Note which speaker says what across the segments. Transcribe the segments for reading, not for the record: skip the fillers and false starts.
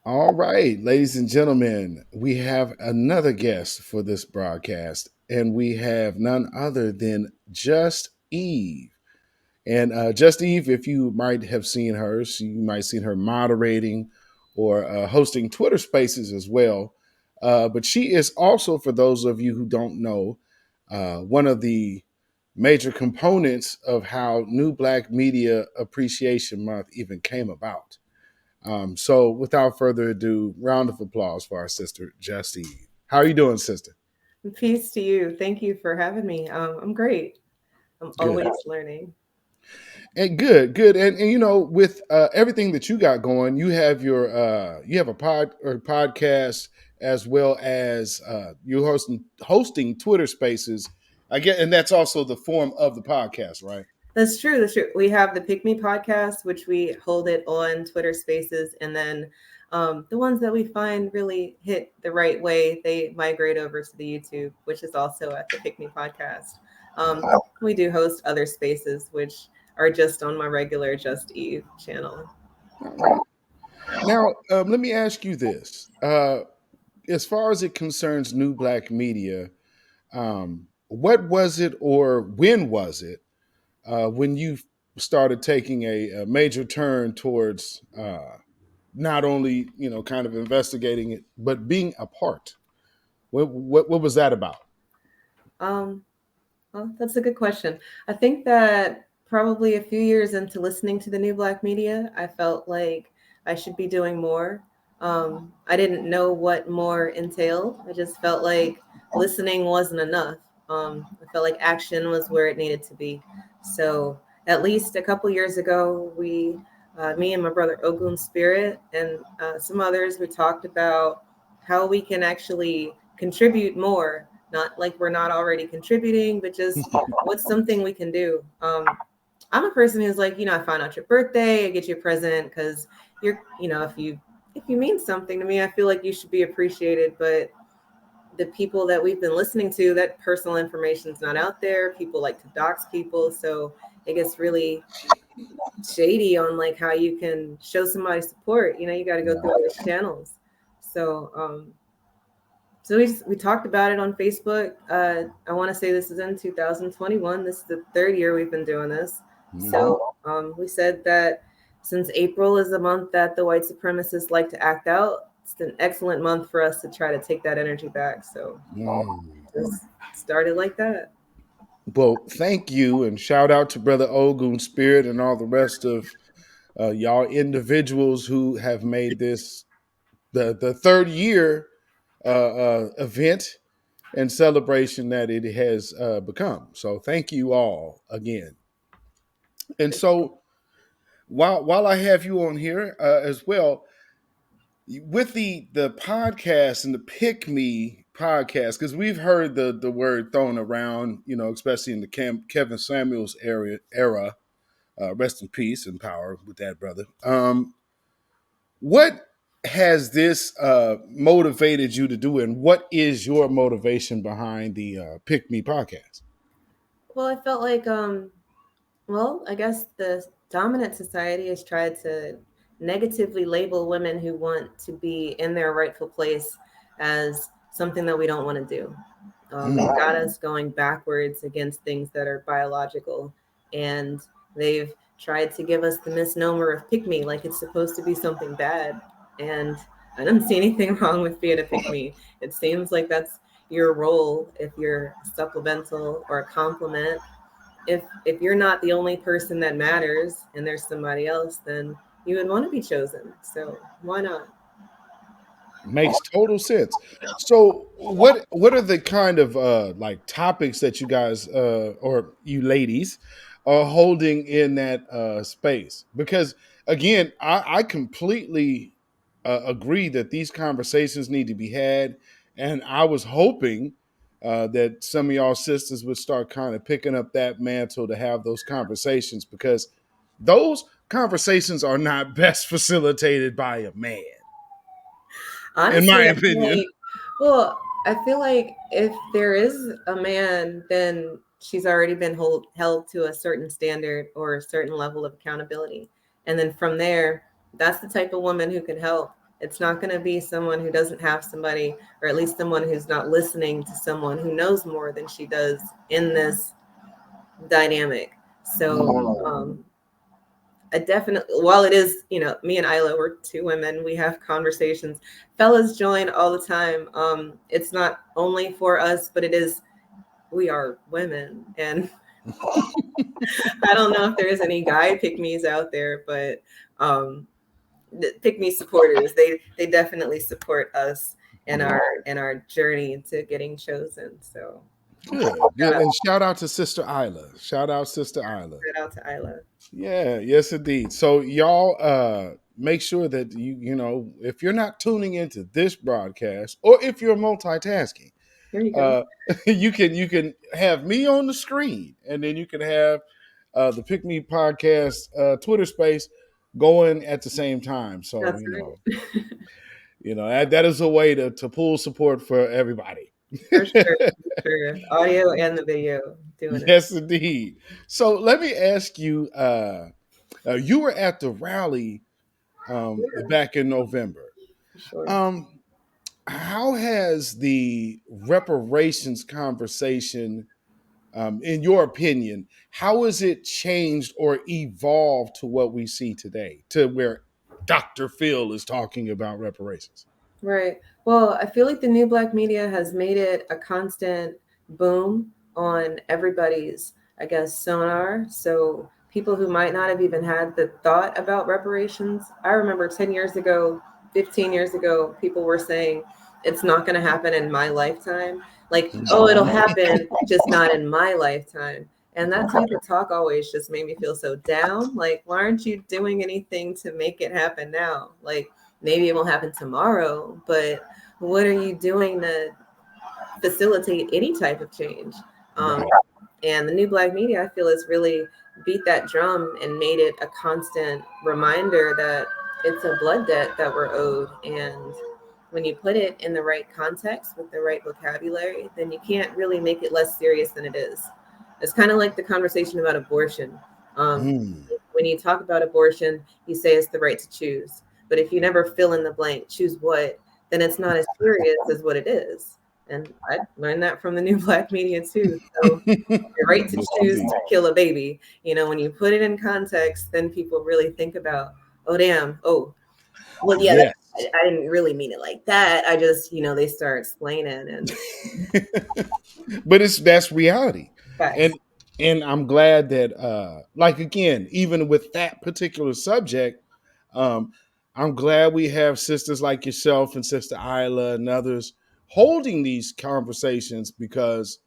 Speaker 1: All right, ladies and gentlemen, we have another guest for this broadcast, and we have none other than Just Eve. And Just Eve, if you might have seen her, you might have seen her moderating or hosting Twitter Spaces as well. But she is also, for those of you who don't know, one of the major components of how New Black Media Appreciation Month even came about. So, without further ado, round of applause for our sister, Just Eve. How are you doing, sister?
Speaker 2: Peace to you. Thank you for having me. I'm great. I'm
Speaker 1: Good.
Speaker 2: always learning.
Speaker 1: And good. And with everything that you got going, you have you have a podcast as well as you hosting Twitter Spaces. I get, and that's also the form of the podcast, right?
Speaker 2: That's true. That's true. We have the Pick Me podcast, which we hold it on Twitter Spaces, and then the ones that we find really hit the right way, they migrate over to the YouTube, which is also at the Pick Me podcast. We do host other spaces, which are just on my regular Just Eve channel.
Speaker 1: All right. Now, let me ask you this: as far as it concerns New Black Media, what was it, or when was it, when you started taking a major turn towards not only kind of investigating it, but being a part? What was that about?
Speaker 2: Um, Well, that's a good question. I think that probably a few years into listening to the new Black media, I felt like I should be doing more. I didn't know what more entailed. I just felt like listening wasn't enough. I felt like action was where it needed to be. So at least a couple years ago, me and my brother Ogun Spirit and some others, we talked about how we can actually contribute more, not like we're not already contributing, but just what's something we can do. I'm a person who's like, I found out your birthday, I get you a present because if you mean something to me, I feel like you should be appreciated. But the people that we've been listening to, that personal information is not out there. People like to dox people, so it gets really shady on like how you can show somebody support. You got to go through all these channels. So we talked about it on Facebook. I want to say this is in 2021. This is the third year we've been doing this.
Speaker 1: Mm-hmm.
Speaker 2: So we said that since April is the month that the white supremacists like to act out, it's an excellent month for us to try to take that energy back. So
Speaker 1: Mm.
Speaker 2: just started like that.
Speaker 1: Well, thank you, and shout out to Brother Ogun Spirit and all the rest of y'all individuals who have made this the third year event and celebration that it has become. So thank you all again. And so while I have you on here as well, with the podcast and the Pick Me podcast, because we've heard the word thrown around, especially in the Kevin Samuels era. Rest in peace and power with that, brother. What has this motivated you to do, and what is your motivation behind the Pick Me podcast?
Speaker 2: Well, I felt like I guess the dominant society has tried to negatively label women who want to be in their rightful place as something that we don't want to do. They've
Speaker 1: Mm.
Speaker 2: got us going backwards against things that are biological, and they've tried to give us the misnomer of pick me, like it's supposed to be something bad. And I don't see anything wrong with being a pick me. It seems like that's your role if you're supplemental or a complement. If you're not the only person that matters and there's somebody else, then you would want to be chosen. So why not?
Speaker 1: Makes total sense. So, what are the kind of like topics that you guys or you ladies are holding in that space? Because again, I completely agree that these conversations need to be had, and I was hoping that some of y'all sisters would start kind of picking up that mantle to have those conversations, because those conversations are not best facilitated by a man, in my
Speaker 2: Honestly,
Speaker 1: opinion.
Speaker 2: I feel like if there is a man, then she's already been held to a certain standard or a certain level of accountability. And then from there, that's the type of woman who can help. It's not going to be someone who doesn't have somebody, or at least someone who's not listening to someone who knows more than she does in this dynamic. So,
Speaker 1: Mm.
Speaker 2: I definitely, while it is, me and Isla, we're two women, we have conversations. Fellas join all the time. It's not only for us, but it is, we are women. And I don't know if there's any guy pick me's out there, but um, the pick me supporters, they definitely support us in our journey to getting chosen. So
Speaker 1: Good, good.
Speaker 2: shout
Speaker 1: And shout out to Sister Isla. Shout out Sister Isla.
Speaker 2: out to Isla.
Speaker 1: Yeah, yes indeed. So y'all make sure that if you're not tuning into this broadcast or if you're multitasking,
Speaker 2: Here you go.
Speaker 1: uh you can have me on the screen and then you can have the Pick Me podcast Twitter space going at the same time. So,
Speaker 2: That's right.
Speaker 1: that is a way to pull support for everybody.
Speaker 2: For sure. For sure. Audio and the video doing it.
Speaker 1: Yes, indeed. So let me ask you, you were at the rally
Speaker 2: Yeah,
Speaker 1: back in November.
Speaker 2: for sure.
Speaker 1: Um, how has the reparations conversation, in your opinion, how has it changed or evolved to what we see today, to where Dr. Phil is talking about reparations?
Speaker 2: Right. Well, I feel like the new black media has made it a constant boom on everybody's, I guess, sonar. So people who might not have even had the thought about reparations. I remember 10 years ago, 15 years ago, people were saying it's not going to happen in my lifetime. Like, oh, it'll
Speaker 1: Mhm.
Speaker 2: happen, just not in my lifetime. And that type of talk always just made me feel so down. Like, why aren't you doing anything to make it happen now? Like, maybe it won't happen tomorrow, but what are you doing to facilitate any type of change? Um,
Speaker 1: Right.
Speaker 2: and the new black media, I feel, has really beat that drum and made it a constant reminder that it's a blood debt that we're owed. And when you put it in the right context with the right vocabulary, then you can't really make it less serious than it is. It's kind of like the conversation about abortion. Um,
Speaker 1: Mm.
Speaker 2: when you talk about abortion, you say it's the right to choose. But if you never fill in the blank, choose what, then it's not as serious as what it is. And I learned that from the new black media too. So the right to
Speaker 1: Yes,
Speaker 2: choose
Speaker 1: indeed.
Speaker 2: to kill a baby, when you put it in context, then people really think about, oh, damn, oh, well, yeah,
Speaker 1: Yes.
Speaker 2: I didn't really mean it like that. I just, they start explaining and
Speaker 1: But that's reality.
Speaker 2: facts.
Speaker 1: And I'm glad that like again, even with that particular subject, um, I'm glad we have sisters like yourself and Sister Isla and others holding these conversations, because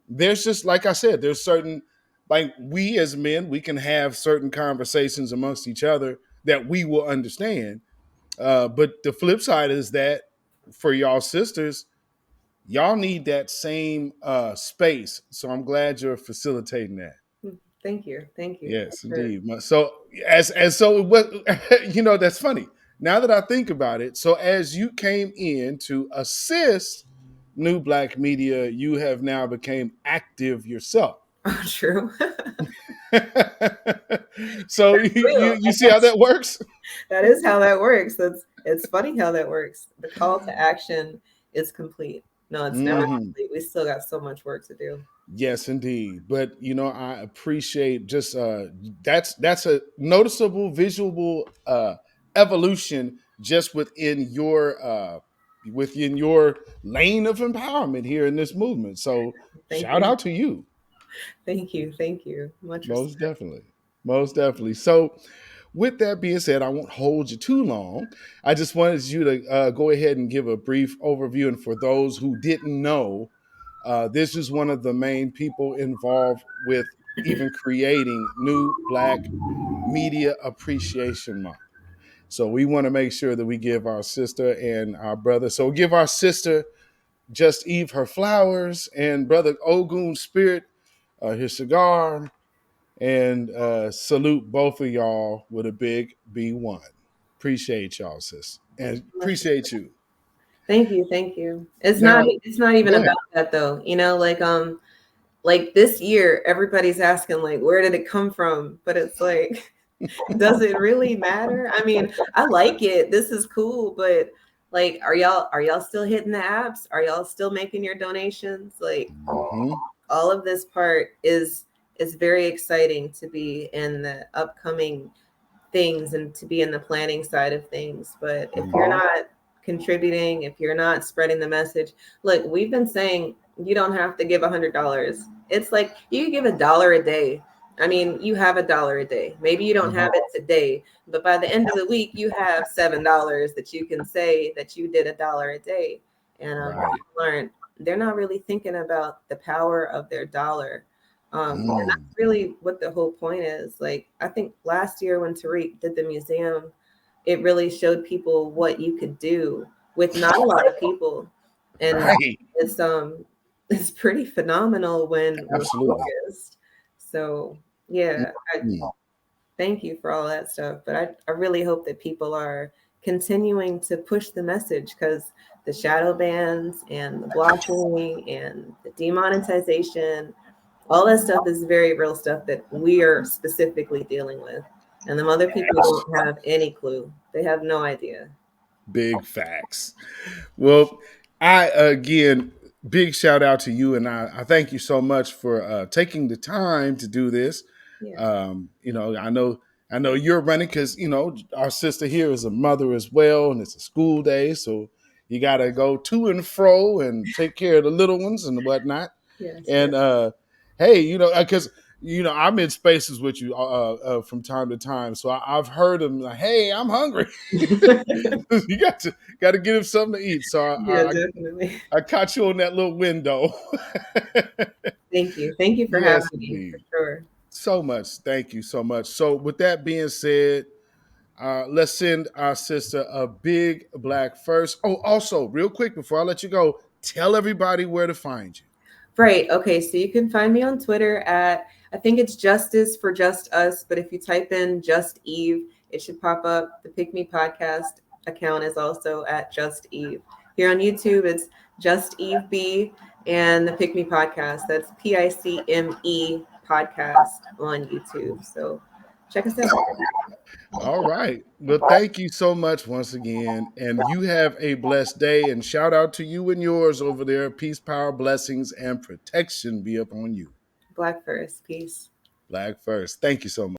Speaker 1: there's just, like I said, there's certain, like, we as men, we can have certain conversations amongst each other that we will understand. But the flip side is that for y'all sisters, y'all need that same space. So I'm glad you're facilitating that.
Speaker 2: Thank you. Thank you.
Speaker 1: Yes,
Speaker 2: For
Speaker 1: indeed. So as so what that's funny. Now that I think about it, so as you came in to assist New Black Media, you have now became active yourself.
Speaker 2: oh, true.
Speaker 1: So you see how that works?
Speaker 2: That is how that works. It's funny how that works. The call to action is complete. No, it's never
Speaker 1: Hmm.
Speaker 2: complete. We still got so much work to do.
Speaker 1: Yes, indeed. But I appreciate just that's a noticeable visual evolution just within your lane of empowerment here in this movement. So
Speaker 2: Thank
Speaker 1: shout
Speaker 2: you.
Speaker 1: out to you.
Speaker 2: Thank you. Thank you. Much
Speaker 1: Most
Speaker 2: respect.
Speaker 1: definitely. Most definitely. So with that being said, I won't hold you too long. I just wanted you to go ahead and give a brief overview. And for those who didn't know, this is one of the main people involved with even creating New Black Media Appreciation Month. So we want to make sure that we give our sister and our brother. So give our sister Just Eve her flowers, and brother Ogun Spirit his cigar, and salute both of y'all with a big B1. Appreciate y'all, sis, and
Speaker 2: Much
Speaker 1: appreciate you.
Speaker 2: Thank you. Thank you. It's not
Speaker 1: Now,
Speaker 2: it's not even
Speaker 1: go ahead.
Speaker 2: about that though. Like this year everybody's asking like where did it come from? But it's like Does it really matter? I mean, I like it. This is cool, but like, are y'all still hitting the apps? Are y'all still making your donations? Like,
Speaker 1: Hmm.
Speaker 2: all of this part is very exciting to be in the upcoming things and to be in the planning side of things. But if you're
Speaker 1: Hmm.
Speaker 2: not contributing, if you're not spreading the message, look, we've been saying you don't have to give $100. It's like you can give $1 a day. I mean, you have $1 a day. Maybe you don't
Speaker 1: Hmm.
Speaker 2: have it today, but by the end of the week, you have $7 that you can say that you did $1 a day. And
Speaker 1: Right.
Speaker 2: people aren't, they're not really thinking about the power of their dollar. And
Speaker 1: Mm.
Speaker 2: that's really what the whole point is. Like, I think last year when Tariq did the museum, it really showed people what you could do with not a lot of people. And
Speaker 1: Right.
Speaker 2: it's it's pretty phenomenal when we're
Speaker 1: Absolutely.
Speaker 2: focused. So yeah, I
Speaker 1: Mhm.
Speaker 2: thank you for all that stuff. But I really hope that people are continuing to push the message, because the shadow bans and the blocking and the demonetization, all that stuff is very real stuff that we are specifically dealing with. And them other people don't have any clue. They have no idea.
Speaker 1: Big facts. Well, I again, big shout out to you, and I thank you so much for taking the time to do this.
Speaker 2: Yeah.
Speaker 1: I know you're running because our sister here is a mother as well, and it's a school day, so you got to go to and fro and take care of the little ones and whatnot.
Speaker 2: Yes, yes.
Speaker 1: And hey, because I'm in spaces with you from time to time, so I've heard them like, "Hey, I'm hungry." You got to give him something to eat. So
Speaker 2: Yeah, definitely.
Speaker 1: I caught you on that little window.
Speaker 2: Thank you. Thank you for
Speaker 1: Yes,
Speaker 2: having me, for
Speaker 1: indeed.
Speaker 2: sure.
Speaker 1: So much. Thank you so much. So with that being said, let's send our sister a big black first. Oh, also, real quick before I let you go, tell everybody where to find you.
Speaker 2: Right. Okay. So you can find me on Twitter at, I think it's Justice for Just Us, but if you type in Just Eve, it should pop up. The Pick Me podcast account is also at Just Eve. Here on YouTube, it's Just Eve B, and the Pick Me podcast. That's PICME podcast on YouTube. So check us out.
Speaker 1: All right. Well, thank you so much once again. And you have a blessed day. And shout out to you and yours over there. Peace, power, blessings, and protection be upon you.
Speaker 2: Black first. Peace.
Speaker 1: Black first. Thank you so much.